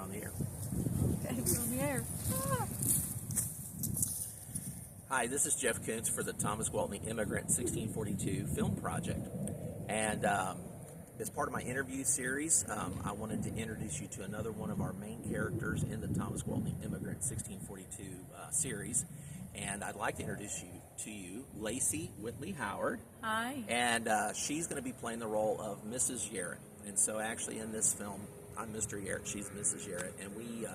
on the air. Okay, we're on the air. Ah. Hi, this is Jeff Kuntz for the Thomas Gwaltney Immigrant 1642 film project. And as part of my interview series, I wanted to introduce you to another one of our main characters in the Thomas Gwaltney Immigrant 1642 series. And I'd like to introduce you to Lacey Howard. Hi. And she's going to be playing the role of Mrs. Yarrett. And so actually in this film, I'm Mr. Yarrett, she's Mrs. Yarrett, and we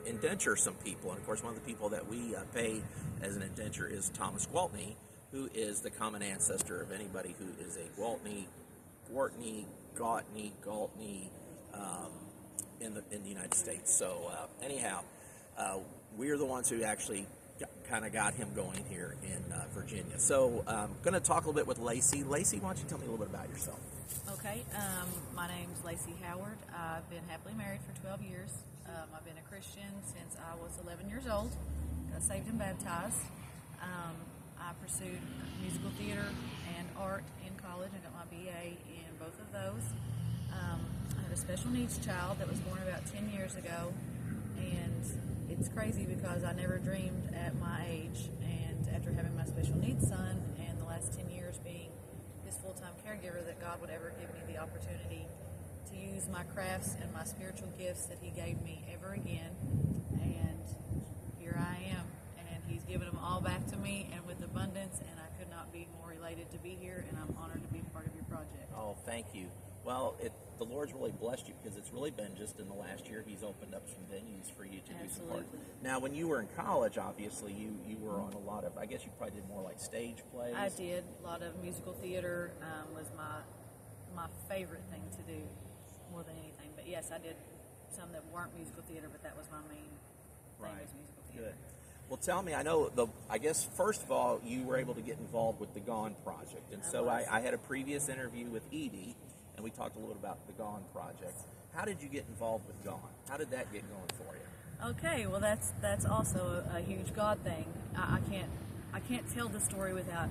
indenture some people. And of course, one of the people that we pay as an indenture is Thomas Gwaltney, who is the common ancestor of anybody who is a Gwaltney, Gwaltney in the United States. So anyhow, we're the ones who actually kind of got him going here in Virginia. So I'm going to talk a little bit with Lacey. Lacey, why don't you tell me a little bit about yourself? Okay, my name's Lacey Howard. I've been happily married for 12 years. I've been a Christian since I was 11 years old. Got saved and baptized. I pursued musical theater and art in college. I got my BA in both of those. I had a special needs child that was born about 10 years ago, and it's crazy because I never dreamed at my age, and after having my special needs son and the last 10 years being his full-time caregiver, that God would ever give me the opportunity to use my crafts and my spiritual gifts that he gave me ever again. And here I am, and he's given them all back to me and with abundance, and I could not be more elated to be here, and I'm honored to be part of your project. Oh, thank you. Well, the Lord's really blessed you because it's really been just in the last year He's opened up some venues for you to do some part. Now, when you were in college, obviously, you were on a lot of, I guess you probably did more like stage plays. I did. A lot of musical theater was my favorite thing to do more than anything. But yes, I did some that weren't musical theater, but that was my main thing was musical theater. Good. Well, tell me, I guess, first of all, you were able to get involved with the Gone Project. And so I had a previous interview with Edie, and we talked a little bit about the Gone Project. How did you get involved with Gone? How did that get going for you? Okay, well that's also a huge God thing. I can't tell the story without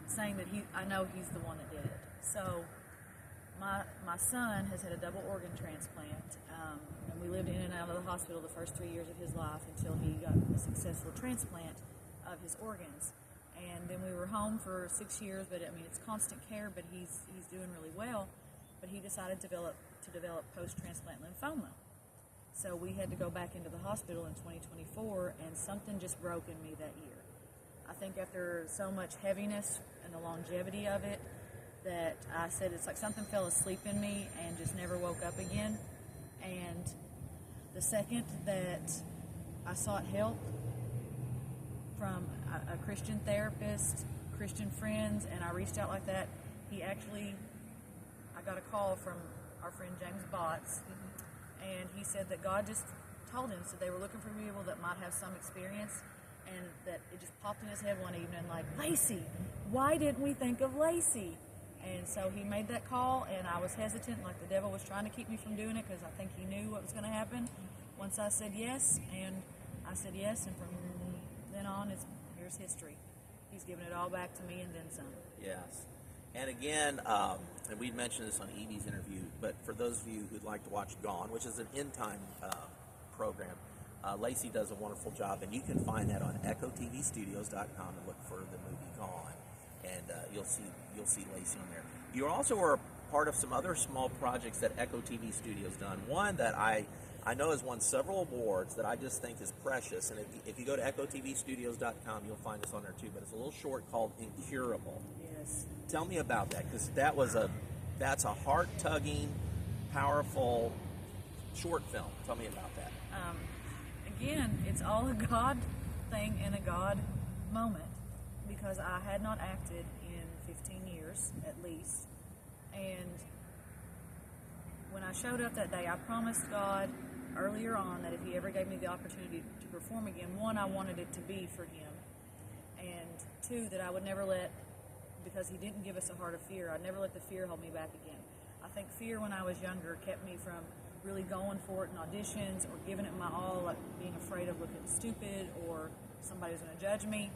saying that I know He's the one that did it. So my son has had a double organ transplant, and we lived in and out of the hospital the first 3 years of his life until he got a successful transplant of his organs. And then we were home for 6 years, but I mean it's constant care. But he's doing really well. But he decided to develop post-transplant lymphoma. So we had to go back into the hospital in 2024, and something just broke in me that year. I think after so much heaviness and the longevity of it, that I said it's like something fell asleep in me and just never woke up again. And the second that I sought help from a Christian therapist, Christian friends, and I reached out like that, I got a call from our friend James Botts, and he said that God just told him, so they were looking for people that might have some experience, and that it just popped in his head one evening like, Lacey, why didn't we think of Lacey? And so he made that call, and I was hesitant, like the devil was trying to keep me from doing it because I think he knew what was going to happen. Once I said yes, and from then on, here's history. He's given it all back to me and then some. Yes. And again, and we mentioned this on Edie's interview, but for those of you who'd like to watch Gone, which is an end-time program, Lacey does a wonderful job, and you can find that on EchoTVStudios.com and look for the movie Gone, and you'll see Lacey on there. You also are a part of some other small projects that EchoTV Studios done. One that I know has won several awards that I just think is precious, and if you go to EchoTVStudios.com, you'll find this on there too, but it's a little short called Incurable. Yes. Tell me about that, because that's a heart-tugging, powerful short film. Tell me about that. Again, it's all a God thing and a God moment, because I had not acted in 15 years at least, and when I showed up that day, I promised God earlier on that if He ever gave me the opportunity to perform again, one, I wanted it to be for Him, and two, that I would never let, because He didn't give us a heart of fear, I'd never let the fear hold me back again. I think fear when I was younger kept me from really going for it in auditions or giving it my all, like being afraid of looking stupid or somebody was going to judge me.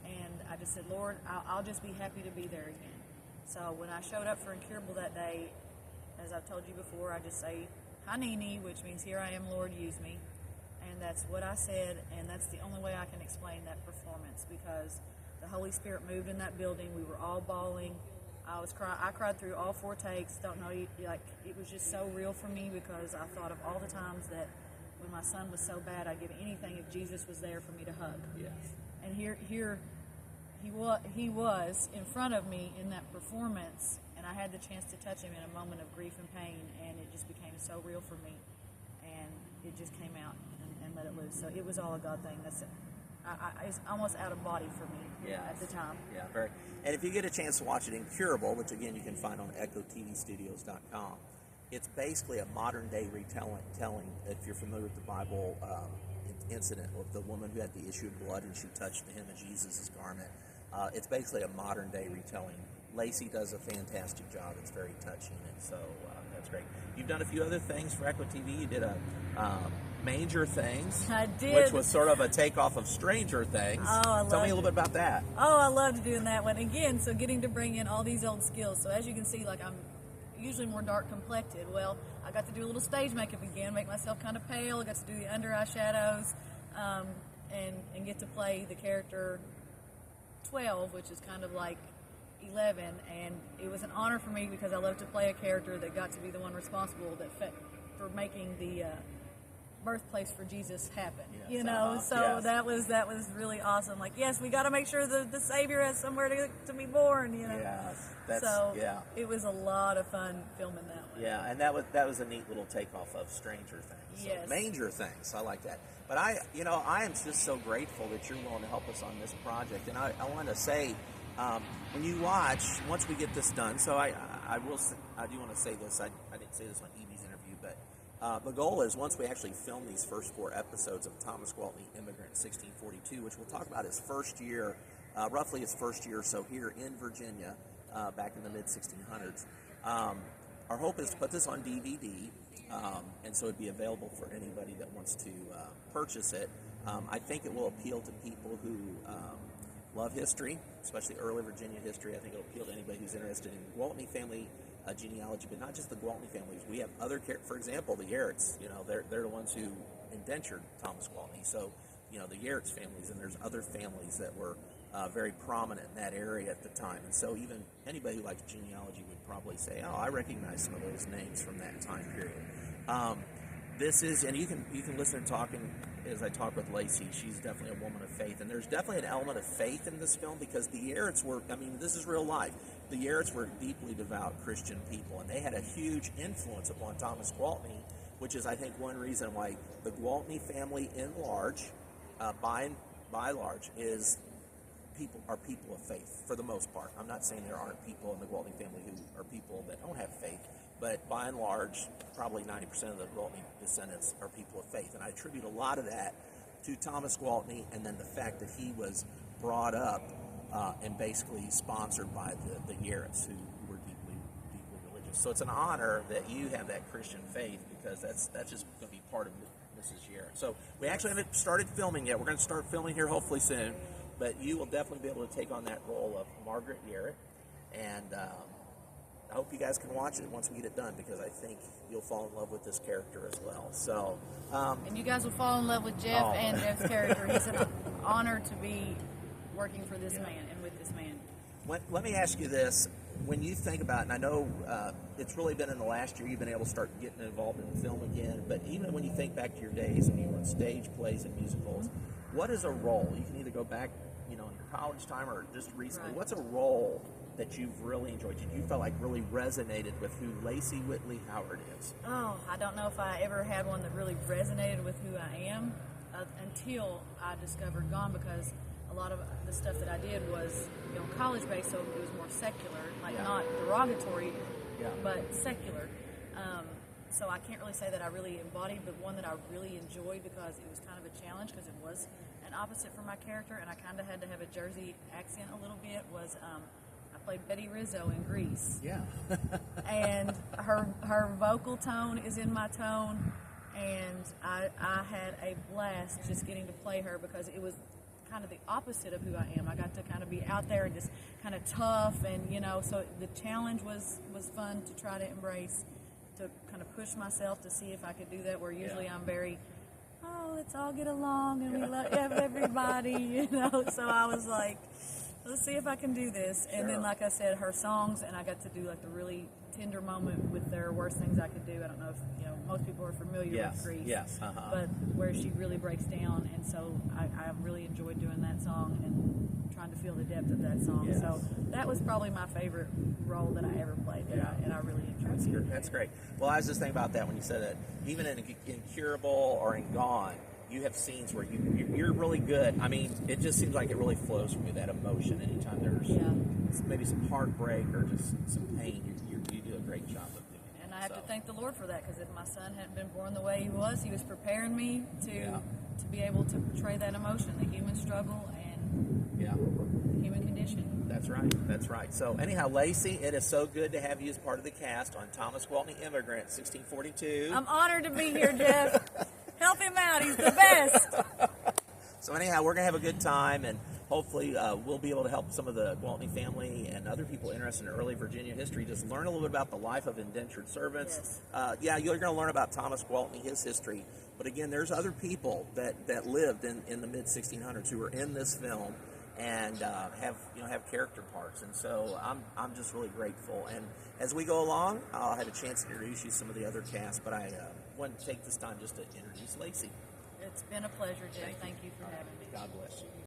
And I just said, Lord, I'll just be happy to be there again. So when I showed up for Incurable that day, as I've told you before, I just say, Hanini, which means here I am, Lord, use me. And that's what I said, and that's the only way I can explain that performance, because the Holy Spirit moved in that building. We were all bawling. I cried through all 4 takes. Don't know, like, it was just so real for me, because I thought of all the times that when my son was so bad, I'd give anything if Jesus was there for me to hug. Yes. And here he was in front of me in that performance, and I had the chance to touch him in a moment of grief and pain, and it just became so real for me, and it just came out and let it loose. So it was all a God thing. It's almost out of body for me at the time. Yeah, very. And if you get a chance to watch it, Incurable, which again you can find on EchoTVStudios.com, it's basically a modern day retelling. If you're familiar with the Bible incident with the woman who had the issue of blood and she touched the hem of Jesus' garment, it's basically a modern day retelling. Lacey does a fantastic job. It's very touching, and so that's great. You've done a few other things for Echo TV. You did a Manger Things, I did, which was sort of a takeoff of Stranger Things. Tell me a little bit about that. Oh, I loved doing that one again. So getting to bring in all these old skills. So as you can see, like, I'm usually more dark complected. Well, I got to do a little stage makeup again, make myself kind of pale. I got to do the under eye shadows, and get to play the character 12, which is kind of like 11, and it was an honor for me because I love to play a character that got to be the one responsible for making the birthplace for Jesus happen. Yes, so that was really awesome. Like, yes, we got to make sure the Savior has somewhere to be born. Yes, it was a lot of fun filming that one. Yeah, and that was a neat little takeoff of Stranger Things. So Yes. Manger Things, I like that. But I am just so grateful that you're willing to help us on this project. And I want to say, when you watch, once we get this done, so I do want to say this. I didn't say this on Evie's interview, but the goal is once we actually film these first 4 episodes of Thomas Gwaltney, Immigrant, 1642, which we'll talk about his first year, roughly his first year or so here in Virginia, back in the mid-1600s. Our hope is to put this on DVD, and so it'd be available for anybody that wants to purchase it. I think it will appeal to people who love history, especially early Virginia history. I think it'll appeal to anybody who's interested in Gwaltney family genealogy, but not just the Gwaltney families. We have other, for example, the Yarretts. They're the ones who indentured Thomas Gwaltney. So, the Yarretts families, and there's other families that were very prominent in that area at the time. And so even anybody who likes genealogy would probably say, oh, I recognize some of those names from that time period. This is, and you can listen to talking as I talk with Lacey. She's definitely a woman of faith, and there's definitely an element of faith in this film because the Yarretts were, this is real life. The Yarretts were deeply devout Christian people, and they had a huge influence upon Thomas Gwaltney, which is, I think, one reason why the Gwaltney family in large, by large, are people of faith for the most part. I'm not saying there aren't people in the Gwaltney family who are people that don't have faith, but by and large, probably 90% of the Gwaltney descendants are people of faith. And I attribute a lot of that to Thomas Gwaltney, and then the fact that he was brought up and basically sponsored by the Yarretts, who were deeply religious. So it's an honor that you have that Christian faith, because that's just going to be part of Mrs. Yarrett. So we actually haven't started filming yet. We're going to start filming here hopefully soon, but you will definitely be able to take on that role of Margaret Yarrett, and I hope you guys can watch it once we get it done, because I think you'll fall in love with this character as well. So, and you guys will fall in love with Jeff and Jeff's character. It's an honor to be working for this man and with this man. Let me ask you this. When you think about it, and I know it's really been in the last year you've been able to start getting involved in film again, but even when you think back to your days when you were in stage plays and musicals, what is a role? You can either go back, in your college time or just recently. Right. What's a role that you've really enjoyed, you felt like really resonated with who Lacey Whitley Howard is? Oh, I don't know if I ever had one that really resonated with who I am until I discovered Gone, because a lot of the stuff that I did was college-based, so it was more secular, not derogatory, but secular. So I can't really say that I really embodied, but one that I really enjoyed because it was kind of a challenge, because it was an opposite for my character, and I kind of had to have a Jersey accent a little bit, was I played Betty Rizzo in Grease. Yeah. And her vocal tone is in my tone, and I had a blast just getting to play her, because it was kind of the opposite of who I am. I got to kind of be out there and just kind of tough, and so the challenge was fun to try to embrace. to kind of push myself to see if I could do that. Where usually I'm very, oh, let's all get along and we love everybody, you know. So I was like, let's see if I can do this. And then, like I said, her songs, and I got to do like the really tender moment with their Worst Things I Could Do. I don't know if most people are familiar with Grease, but where she really breaks down, and so I really enjoyed doing that song and trying to feel the depth of that song. Yes. So that was probably my favorite role that I ever played, and I really enjoyed it. That's great. Well, I was just thinking about that when you said that. Even in Incurable or in Gone, you have scenes where you're really good. I mean, it just seems like it really flows from you, that emotion. Anytime there's maybe some heartbreak or just some pain, you do a great job of doing it. And I have to thank the Lord for that, because if my son hadn't been born the way he was preparing me to be able to portray that emotion, the human struggle and the human condition. That's right. So anyhow, Lacey, it is so good to have you as part of the cast on Thomas Gwaltney, Immigrant, 1642. I'm honored to be here, Jeff. Help him out. He's the best. So anyhow, we're going to have a good time, and hopefully we'll be able to help some of the Gwaltney family and other people interested in early Virginia history just learn a little bit about the life of indentured servants. Yes. You're going to learn about Thomas Gwaltney, his history. But again, there's other people that lived in the mid-1600s who were in this film and have character parts. And so I'm just really grateful. And as we go along, I'll have a chance to introduce you to some of the other cast, but I want to take this time just to introduce Lacey. It's been a pleasure, Jeff. Thank you for having me. God bless you.